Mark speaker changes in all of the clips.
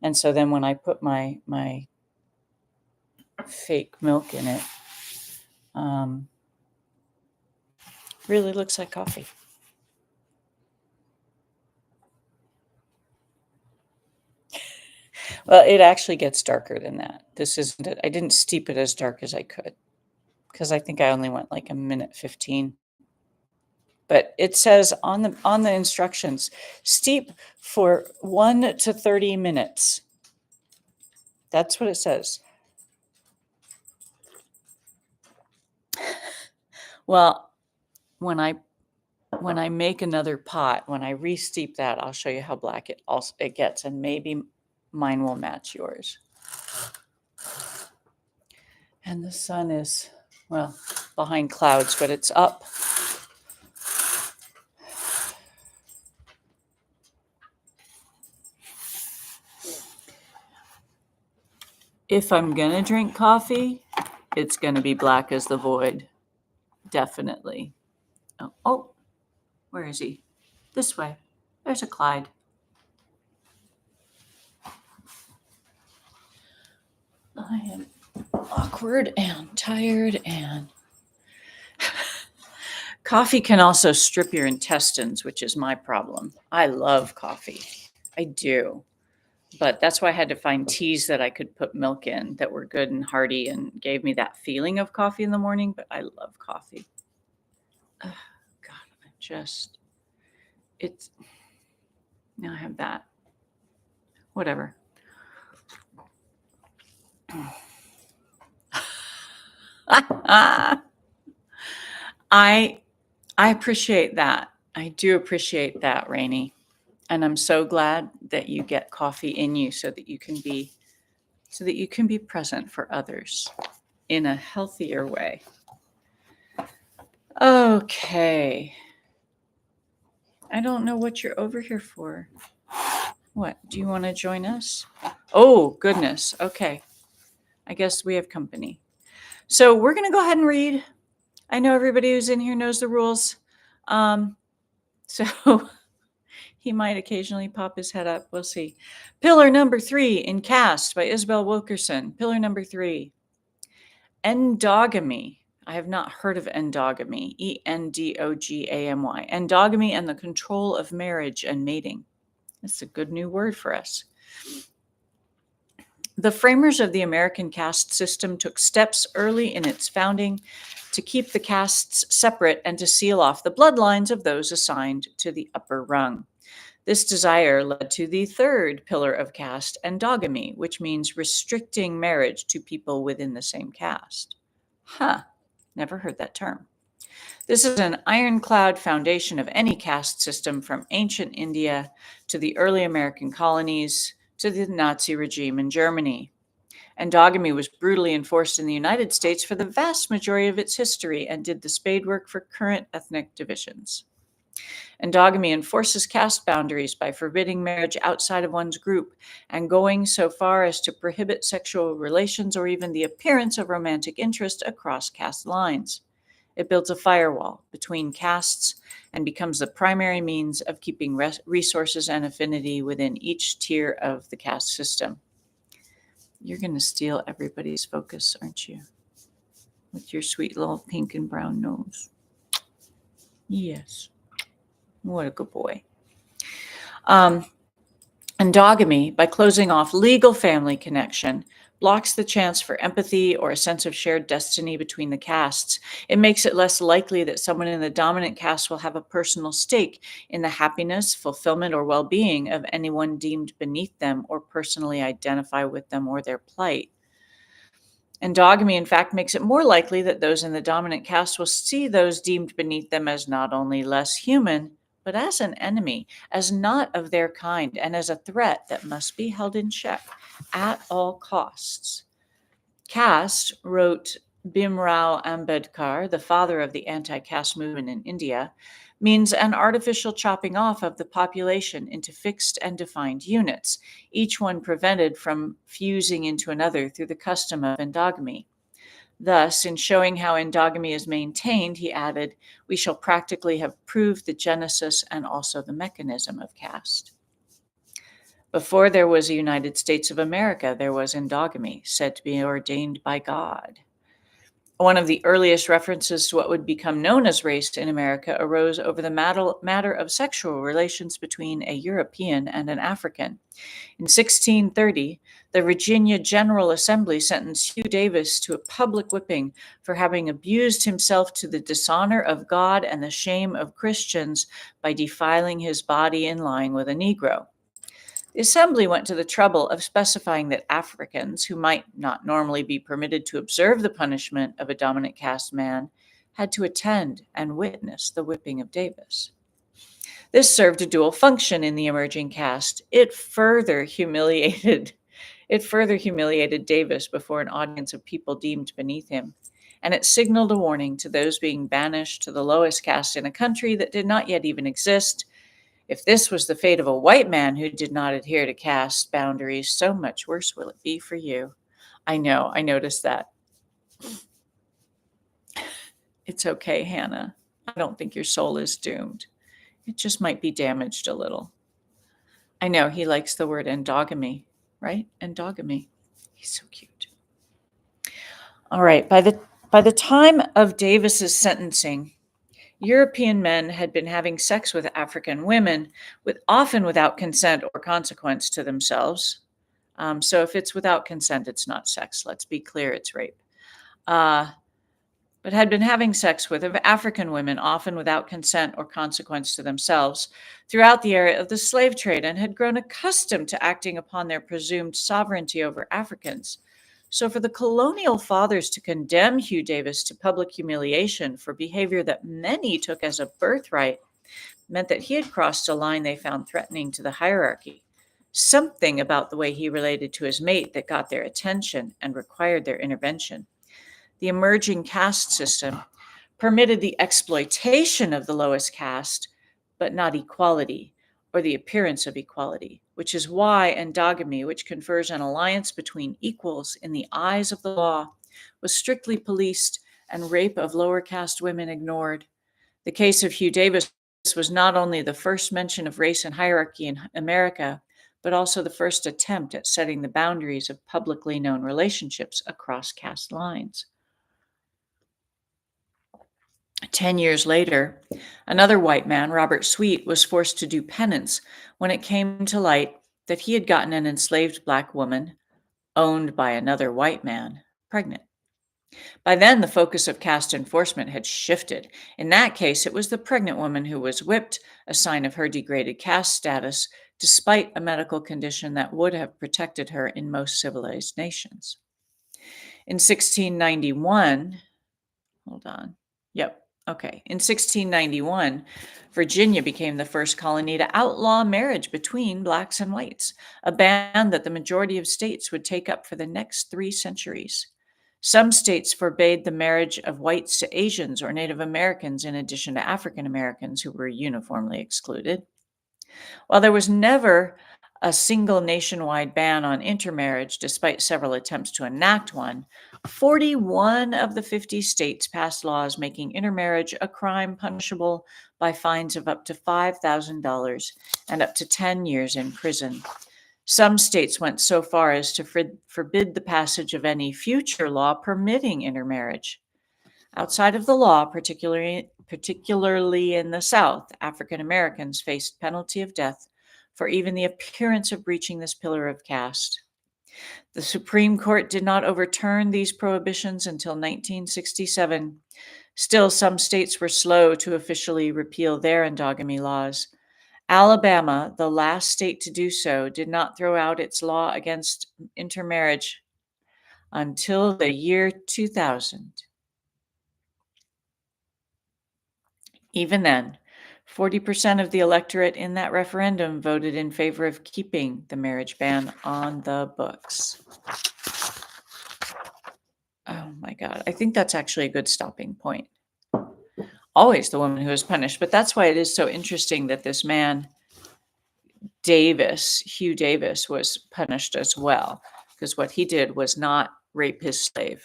Speaker 1: And so then when I put my fake milk in it, really looks like coffee. Well, it actually gets darker than that. This isn't it. I didn't steep it as dark as I could because I think I only went like a minute 15. But it says on the instructions, steep for 1 to 30 minutes. That's what it says. Well, when I make another pot, when I re-steep that, I'll show you how black it gets, and maybe mine will match yours. And the sun is, well, behind clouds, but it's up. If I'm going to drink coffee, it's going to be black as the void. Definitely. Oh, where is he? This way. There's a Clyde. I am awkward and tired, and coffee can also strip your intestines, which is my problem. I love coffee. I do. But that's why I had to find teas that I could put milk in that were good and hearty and gave me that feeling of coffee in the morning. But I love coffee. Oh, God, now I have that. Whatever. I appreciate that. I do appreciate that, Rainey. And I'm so glad that you get coffee in you so that you can be present for others in a healthier way. Okay. I don't know what you're over here for. What? Do you want to join us? Oh, goodness. Okay. I guess we have company. So we're going to go ahead and read. I know everybody who's in here knows the rules. So he might occasionally pop his head up. We'll see. Pillar number 3 in Caste by Isabel Wilkerson. Pillar number 3. Endogamy. I have not heard of endogamy. Endogamy. Endogamy and the control of marriage and mating. That's a good new word for us. The framers of the American caste system took steps early in its founding to keep the castes separate and to seal off the bloodlines of those assigned to the upper rung. This desire led to the third pillar of caste, endogamy, which means restricting marriage to people within the same caste. Never heard that term. This is an ironclad foundation of any caste system from ancient India to the early American colonies to the Nazi regime in Germany. Endogamy was brutally enforced in the United States for the vast majority of its history and did the spadework for current ethnic divisions. Endogamy enforces caste boundaries by forbidding marriage outside of one's group and going so far as to prohibit sexual relations or even the appearance of romantic interest across caste lines. It builds a firewall between castes and becomes the primary means of keeping resources and affinity within each tier of the caste system. You're going to steal everybody's focus, aren't you? With your sweet little pink and brown nose. Yes. What a good boy. Endogamy, by closing off legal family connection, blocks the chance for empathy or a sense of shared destiny between the castes. It makes it less likely that someone in the dominant caste will have a personal stake in the happiness, fulfillment, or well-being of anyone deemed beneath them or personally identify with them or their plight. Endogamy, in fact, makes it more likely that those in the dominant caste will see those deemed beneath them as not only less human, but as an enemy, as not of their kind, and as a threat that must be held in check at all costs. Caste, wrote Bhimrao Ambedkar, the father of the anti-caste movement in India, means an artificial chopping off of the population into fixed and defined units, each one prevented from fusing into another through the custom of endogamy. Thus, in showing how endogamy is maintained, he added, we shall practically have proved the genesis and also the mechanism of caste. Before there was a United States of America, there was endogamy, said to be ordained by God. One of the earliest references to what would become known as race in America arose over the matter of sexual relations between a European and an African. In 1630, the Virginia General Assembly sentenced Hugh Davis to a public whipping for having abused himself to the dishonor of God and the shame of Christians by defiling his body and lying with a Negro. The assembly went to the trouble of specifying that Africans, who might not normally be permitted to observe the punishment of a dominant caste man, had to attend and witness the whipping of Davis. This served a dual function in the emerging caste. It further humiliated Davis before an audience of people deemed beneath him, and it signaled a warning to those being banished to the lowest caste in a country that did not yet even exist. If this was the fate of a white man who did not adhere to caste boundaries, so much worse will it be for you. I know, I noticed that. It's okay, Hannah. I don't think your soul is doomed. It just might be damaged a little. I know he likes the word endogamy, right? Endogamy. He's so cute. All right. By the time of Davis's sentencing, European men had been having sex with African women, often without consent or consequence to themselves. So if it's without consent, it's not sex. Let's be clear, it's rape. But had been having sex with African women, often without consent or consequence to themselves, throughout the era of the slave trade, and had grown accustomed to acting upon their presumed sovereignty over Africans. So for the colonial fathers to condemn Hugh Davis to public humiliation for behavior that many took as a birthright meant that he had crossed a line they found threatening to the hierarchy. Something about the way he related to his mate that got their attention and required their intervention. The emerging caste system permitted the exploitation of the lowest caste, but not equality or the appearance of equality, which is why endogamy, which confers an alliance between equals in the eyes of the law, was strictly policed and rape of lower caste women ignored. The case of Hugh Davis was not only the first mention of race and hierarchy in America, but also the first attempt at setting the boundaries of publicly known relationships across caste lines. 10 years later, another white man, Robert Sweet, was forced to do penance when it came to light that he had gotten an enslaved black woman, owned by another white man, pregnant. By then, the focus of caste enforcement had shifted. In that case, it was the pregnant woman who was whipped, a sign of her degraded caste status, despite a medical condition that would have protected her in most civilized nations. In 1691, hold on. Yep. Okay. In 1691, Virginia became the first colony to outlaw marriage between blacks and whites, a ban that the majority of states would take up for the next 3 centuries. Some states forbade the marriage of whites to Asians or Native Americans in addition to African Americans, who were uniformly excluded. While there was never a single nationwide ban on intermarriage, despite several attempts to enact one, 41 of the 50 states passed laws making intermarriage a crime punishable by fines of up to $5,000 and up to 10 years in prison. Some states went so far as to forbid the passage of any future law permitting intermarriage. Outside of the law, particularly in the South, African Americans faced penalty of death for even the appearance of breaching this pillar of caste. The Supreme Court did not overturn these prohibitions until 1967. Still, some states were slow to officially repeal their endogamy laws. Alabama, the last state to do so, did not throw out its law against intermarriage until the year 2000. Even then, 40% of the electorate in that referendum voted in favor of keeping the marriage ban on the books. Oh my God. I think that's actually a good stopping point. Always the woman who is punished. But that's why it is so interesting that this man, Hugh Davis, was punished as well. Because what he did was not rape his slave.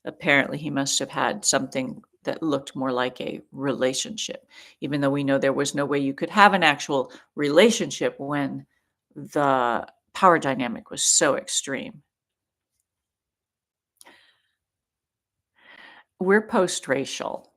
Speaker 1: Apparently, he must have had something that looked more like a relationship, even though we know there was no way you could have an actual relationship when the power dynamic was so extreme. We're post-racial.